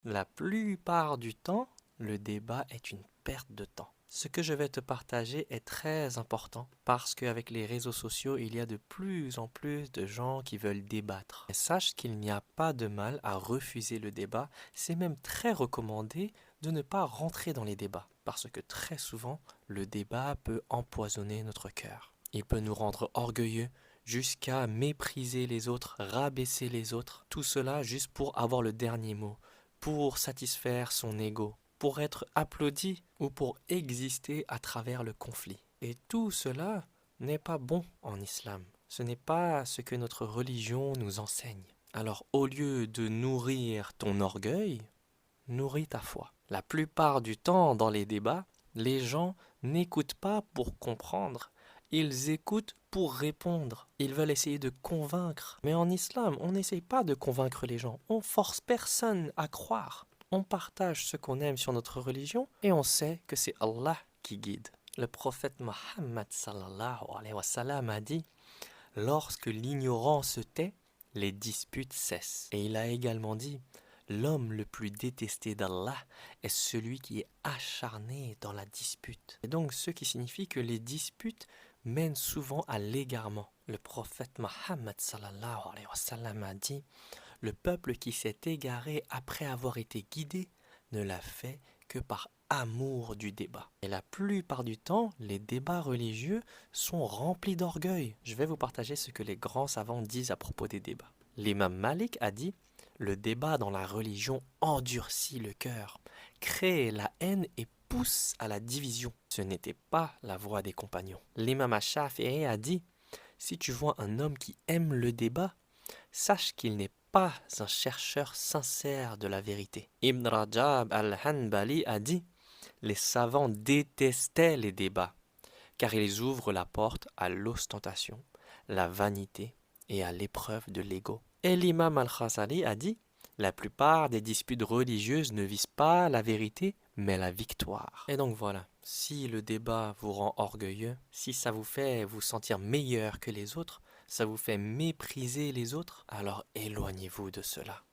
La plupart du temps, le débat est une perte de temps. Ce que je vais te partager est très important parce qu'avec les réseaux sociaux, il y a de plus en plus de gens qui veulent débattre. Et sache qu'il n'y a pas de mal à refuser le débat. C'est même très recommandé de ne pas rentrer dans les débats parce que très souvent, le débat peut empoisonner notre cœur. Il peut nous rendre orgueilleux jusqu'à mépriser les autres, rabaisser les autres. Tout cela juste pour avoir le dernier mot, pour satisfaire son ego, pour être applaudi ou pour exister à travers le conflit. Et tout cela n'est pas bon en islam. Ce n'est pas ce que notre religion nous enseigne. Alors au lieu de nourrir ton orgueil, nourris ta foi. La plupart du temps dans les débats, les gens n'écoutent pas pour comprendre, ils écoutent pour répondre. Ils veulent essayer de convaincre. Mais en islam, on n'essaye pas de convaincre les gens. On force personne à croire. On partage ce qu'on aime sur notre religion et on sait que c'est Allah qui guide. Le prophète Mohammed sallallahu alayhi wa sallam a dit: lorsque l'ignorant se tait, les disputes cessent. Et il a également dit: l'homme le plus détesté d'Allah est celui qui est acharné dans la dispute. Et donc, ce qui signifie que les disputes mènent souvent à l'égarement. Le prophète Mohammed sallallahu alayhi wa sallam a dit: le peuple qui s'est égaré après avoir été guidé ne l'a fait que par amour du débat. Et la plupart du temps, les débats religieux sont remplis d'orgueil. Je vais vous partager ce que les grands savants disent à propos des débats. L'imam Malik a dit: le débat dans la religion endurcit le cœur, crée la haine et pousse à la division. Ce n'était pas la voie des compagnons. L'imam Ash-Shafi'i a dit: si tu vois un homme qui aime le débat, sache qu'il n'est pas un chercheur sincère de la vérité. Ibn Rajab al-Hanbali a dit: les savants détestaient les débats, car ils ouvrent la porte à l'ostentation, la vanité et à l'épreuve de l'ego. Et l'imam al-Khazali a dit: la plupart des disputes religieuses ne visent pas la vérité, mais la victoire. Et donc voilà, si le débat vous rend orgueilleux, si ça vous fait vous sentir meilleur que les autres, ça vous fait mépriser les autres, alors éloignez-vous de cela.